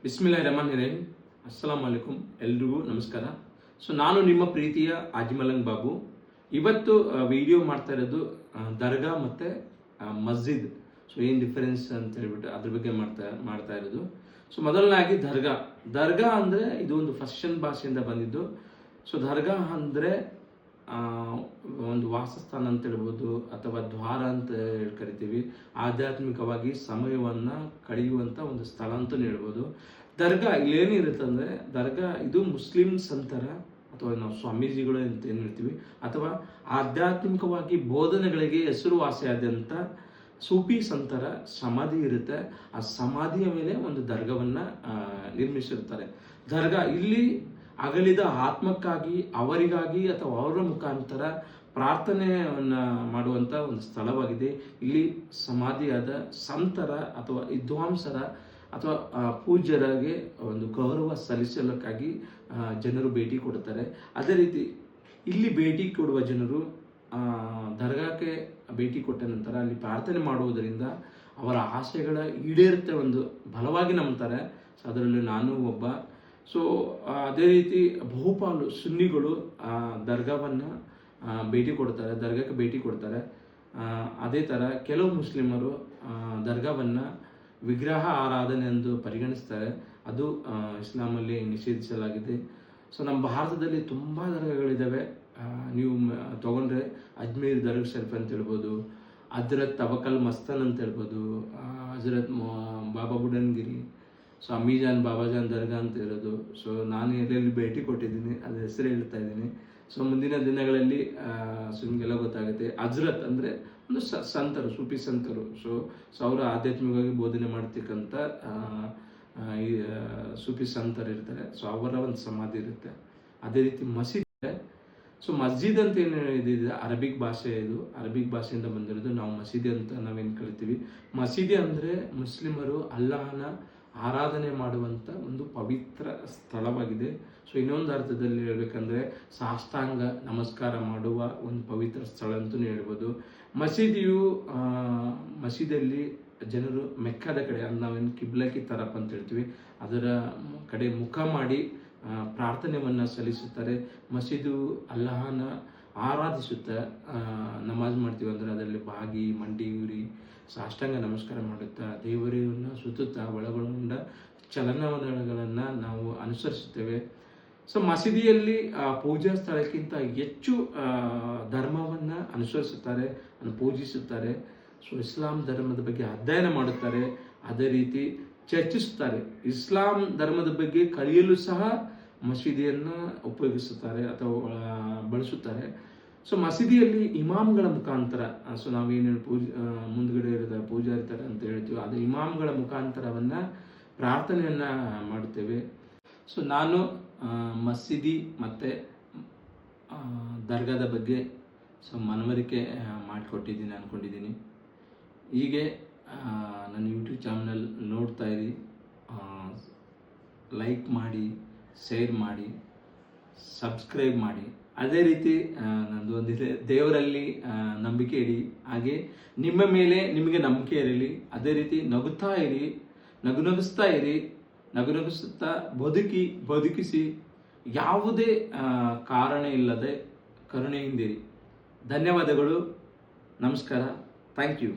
ಬಿಸ್ಮಿಲ್ಲಾಹಿರ್ರಹಮಾನಿರ್ರಹೀಂ. ಅಸ್ಸಲಾಮು ಅಲೈಕುಂ. ಎಲ್ರಿಗೂ ನಮಸ್ಕಾರ. ಸೊ ನಾನು ನಿಮ್ಮ ಪ್ರೀತಿಯ ಆಜಿಮಲಂಗ್ ಬಾಬು. ಇವತ್ತು ವಿಡಿಯೋ ಮಾಡ್ತಾ ಇರೋದು ದರ್ಗಾ ಮತ್ತು ಮಸ್ಜಿದ್. ಸೊ ಏನು ಡಿಫರೆನ್ಸ್ ಅಂತ ಹೇಳ್ಬಿಟ್ಟು ಅದ್ರ ಬಗ್ಗೆ ಮಾಡ್ತಾ ಇರೋದು. ಸೊ ಮೊದಲನಾಗಿ ದರ್ಗಾ ಅಂದರೆ ಇದು ಒಂದು ಪರ್ಷಿಯನ್ ಭಾಷೆಯಿಂದ ಬಂದಿದ್ದು. ಸೊ ದರ್ಗಾ ಅಂದರೆ ಒಂದು ವಾಸಸ್ಥಾನ ಅಂತ ಹೇಳ್ಬೋದು, ಅಥವಾ ದ್ವಾರ ಅಂತ ಕರಿತೀವಿ. ಆಧ್ಯಾತ್ಮಿಕವಾಗಿ ಸಮಯವನ್ನು ಕಳೆಯುವಂಥ ಒಂದು ಸ್ಥಳ ಅಂತಲೂ ಹೇಳ್ಬೋದು. ದರ್ಗಾ ಇಲ್ಲೇನಿರುತ್ತೆ ಅಂದರೆ, ದರ್ಗಾ ಇದು ಮುಸ್ಲಿಂ ಸಂತರ ಅಥವಾ ನಾವು ಸ್ವಾಮೀಜಿಗಳು ಅಂತ ಏನು ಹೇಳ್ತೀವಿ, ಅಥವಾ ಆಧ್ಯಾತ್ಮಿಕವಾಗಿ ಬೋಧನೆಗಳಿಗೆ ಹೆಸರುವಾಸಿಯಾದಂಥ ಸೂಫಿ ಸಂತರ ಸಮಾಧಿ ಇರುತ್ತೆ. ಆ ಸಮಾಧಿಯ ಮೇಲೆ ಒಂದು ದರ್ಗವನ್ನು ನಿರ್ಮಿಸಿರ್ತಾರೆ. ದರ್ಗಾ ಇಲ್ಲಿ ಅಗಲಿದ ಆತ್ಮಕ್ಕಾಗಿ, ಅವರಿಗಾಗಿ ಅಥವಾ ಅವರ ಮುಖಾಂತರ ಪ್ರಾರ್ಥನೆಯನ್ನು ಮಾಡುವಂಥ ಒಂದು ಸ್ಥಳವಾಗಿದೆ. ಇಲ್ಲಿ ಸಮಾಧಿಯಾದ ಸಂತರ ಅಥವಾ ವಿದ್ವಾಂಸರ ಅಥವಾ ಪೂಜ್ಯರಿಗೆ ಒಂದು ಗೌರವ ಸಲ್ಲಿಸಲಿಕ್ಕಾಗಿ ಜನರು ಭೇಟಿ ಕೊಡುತ್ತಾರೆ. ಅದೇ ರೀತಿ ಇಲ್ಲಿ ಭೇಟಿ ಕೊಡುವ ಜನರು ದರ್ಗಾಕ್ಕೆ ಭೇಟಿ ಕೊಟ್ಟ ನಂತರ ಅಲ್ಲಿ ಪ್ರಾರ್ಥನೆ ಮಾಡುವುದರಿಂದ ಅವರ ಆಸೆಗಳ ಈಡೇರುತ್ತೆ ಒಂದು ಬಲವಾಗಿ ನಂಬ್ತಾರೆ. ಸೊ ಅದರಲ್ಲಿ ನಾನು ಒಬ್ಬ. ಸೊ ಅದೇ ರೀತಿ ಬಹುಪಾಲು ಸುನ್ನಿಗಳು ದರ್ಗಾಕ್ಕೆ ಭೇಟಿ ಕೊಡ್ತಾರೆ. ಅದೇ ಥರ ಕೆಲವು ಮುಸ್ಲಿಮರು ದರ್ಗಾವನ್ನು ವಿಗ್ರಹ ಆರಾಧನೆ ಎಂದು ಪರಿಗಣಿಸ್ತಾರೆ. ಅದು ಇಸ್ಲಾಮಲ್ಲಿ ನಿಷೇಧಿಸಲಾಗಿದೆ. ಸೊ ನಮ್ಮ ಭಾರತದಲ್ಲಿ ತುಂಬ ದರ್ಗಾಗಳಿದ್ದಾವೆ. ನೀವು ತೊಗೊಂಡ್ರೆ ಅಜ್ಮೀರ್ ದರ್ಗಾ ಶರೀಫ್ ಅಂತ ಹೇಳ್ಬೋದು, ಹಜರತ್ ತವಕಲ್ ಮಸ್ತನ್ ಅಂತ ಹೇಳ್ಬೋದು, ಹಜರತ್ ಬಾಬಾ ಬುಡನ್ಗಿರಿ, ಸೊ ಅಮೀಜಾನ್ ಬಾಬಾಜಾನ್ ದರ್ಗಾ ಅಂತ ಇರೋದು. ಸೊ ನಾನು ಎಲ್ಲೆಲ್ಲಿ ಭೇಟಿ ಕೊಟ್ಟಿದ್ದೀನಿ, ಅದ್ರ ಹೆಸರು ಹೇಳ್ತಾ ಇದ್ದೀನಿ. ಸೊ ಮುಂದಿನ ದಿನಗಳಲ್ಲಿ ನಿಮಗೆಲ್ಲ ಗೊತ್ತಾಗುತ್ತೆ. ಹಜರತ್ ಅಂದರೆ ಒಂದು ಸಂತರು, ಸೂಫಿ ಸಂತರು. ಸೊ ಅವರು ಆಧ್ಯಾತ್ಮಿಕವಾಗಿ ಬೋಧನೆ ಮಾಡ್ತಕ್ಕಂಥ ಈ ಸೂಫಿ ಸಂತರು ಇರ್ತಾರೆ. ಸೊ ಅವರ ಒಂದು ಸಮಾಧಿ ಇರುತ್ತೆ. ಅದೇ ರೀತಿ ಮಸೀದಿ. ಸೊ ಮಸ್ಜಿದ್ ಅಂತ ಏನು ಇದಿದೆ, ಅರಬಿಕ್ ಭಾಷೆ. ಇದು ಅರಬಿಕ್ ಭಾಷೆಯಿಂದ ಬಂದಿರೋದು. ನಾವು ಮಸೀದಿ ಅಂತ ನಾವೇನು ಕರಿತೀವಿ. ಮಸೀದಿ ಅಂದರೆ ಮುಸ್ಲಿಮರು ಅಲ್ಲಾಹನ ಆರಾಧನೆ ಮಾಡುವಂಥ ಒಂದು ಪವಿತ್ರ ಸ್ಥಳವಾಗಿದೆ. ಸೊ ಇನ್ನೊಂದು ಅರ್ಥದಲ್ಲಿ ಹೇಳ್ಬೇಕಂದ್ರೆ ಸಾಷ್ಟಾಂಗ ನಮಸ್ಕಾರ ಮಾಡುವ ಒಂದು ಪವಿತ್ರ ಸ್ಥಳ ಅಂತಲೂ ಹೇಳ್ಬೋದು. ಮಸೀದಿಯಲ್ಲಿ ಜನರು ಮೆಕ್ಕದ ಕಡೆ, ನಾವೇನು ಕಿಬ್ಲಕಿ ತರಪ್ ಅಂತ ಹೇಳ್ತೀವಿ, ಅದರ ಕಡೆ ಮುಖ ಮಾಡಿ ಪ್ರಾರ್ಥನೆಯನ್ನು ಸಲ್ಲಿಸುತ್ತಾರೆ. ಮಸೀದು ಅಲ್ಲಾಹನ ಆರಾಧಿಸುತ್ತಾ ನಮಾಜ್ ಮಾಡ್ತೀವಿ ಅಂದರೆ ಅದರಲ್ಲಿ ಬಾಗಿ ಮಂಡಿ ಊರಿ ಸಾಷ್ಟಾಂಗ ನಮಸ್ಕಾರ ಮಾಡುತ್ತಾ ದೇವರನ್ನು ಸುತ್ತುತ್ತಾ ಒಳಗೊಂಡ ಚಲನವಲನಗಳನ್ನು ನಾವು ಅನುಸರಿಸುತ್ತೇವೆ. ಸೊ ಮಸೀದಿಯಲ್ಲಿ ಪೂಜಾ ಸ್ಥಳಕ್ಕಿಂತ ಹೆಚ್ಚು ಧರ್ಮವನ್ನು ಅನುಸರಿಸುತ್ತಾರೆ, ಪೂಜಿಸುತ್ತಾರೆ. ಸೊ ಇಸ್ಲಾಂ ಧರ್ಮದ ಬಗ್ಗೆ ಅಧ್ಯಯನ ಮಾಡುತ್ತಾರೆ, ಅದೇ ರೀತಿ ಚರ್ಚಿಸುತ್ತಾರೆ. ಇಸ್ಲಾಂ ಧರ್ಮದ ಬಗ್ಗೆ ಕಲಿಯಲು ಸಹ ಮಸೀದಿಯನ್ನು ಉಪಯೋಗಿಸುತ್ತಾರೆ ಅಥವಾ ಬಳಸುತ್ತಾರೆ. ಸೊ ಮಸೀದಿಯಲ್ಲಿ ಇಮಾಮ್ಗಳ ಮುಖಾಂತರ, ಸೊ ನಾವೇನು ಮುಂದ್ಗಡೆ ಇರೋದ ಪೂಜಾರಿತಾರೆ ಅಂತ ಹೇಳ್ತೀವಿ, ಅದು ಇಮಾಮ್ಗಳ ಮುಖಾಂತರವನ್ನು ಪ್ರಾರ್ಥನೆಯನ್ನು ಮಾಡುತ್ತೇವೆ. ಸೊ ನಾನು ಮಸೀದಿ ಮತ್ತು ದರ್ಗಾದ ಬಗ್ಗೆ ಮನವರಿಕೆ ಮಾಡಿಕೊಟ್ಟಿದ್ದೀನಿ ಅಂದ್ಕೊಂಡಿದ್ದೀನಿ. ಹೀಗೆ ನನ್ನ ಯೂಟ್ಯೂಬ್ ಚಾನಲ್ ನೋಡ್ತಾ ಇರಿ, ಲೈಕ್ ಮಾಡಿ, ಶೇರ್ ಮಾಡಿ, ಸಬ್ಸ್ಕ್ರೈಬ್ ಮಾಡಿ. ಅದೇ ರೀತಿ ನಂದು ಒಂದಿದೆ, ದೇವರಲ್ಲಿ ನಂಬಿಕೆ ಇಡಿ, ಹಾಗೆ ನಿಮ್ಮ ಮೇಲೆ ನಿಮಗೆ ನಂಬಿಕೆ ಇರಲಿ. ಅದೇ ರೀತಿ ನಗುನಗಿಸ್ತಾ ಬದುಕಿಸಿ, ಯಾವುದೇ ಕಾರಣ ಇಲ್ಲದೆ ಕರುಣೆಯಿಂದಿರಿ. ಧನ್ಯವಾದಗಳು. ನಮಸ್ಕಾರ. Thank you.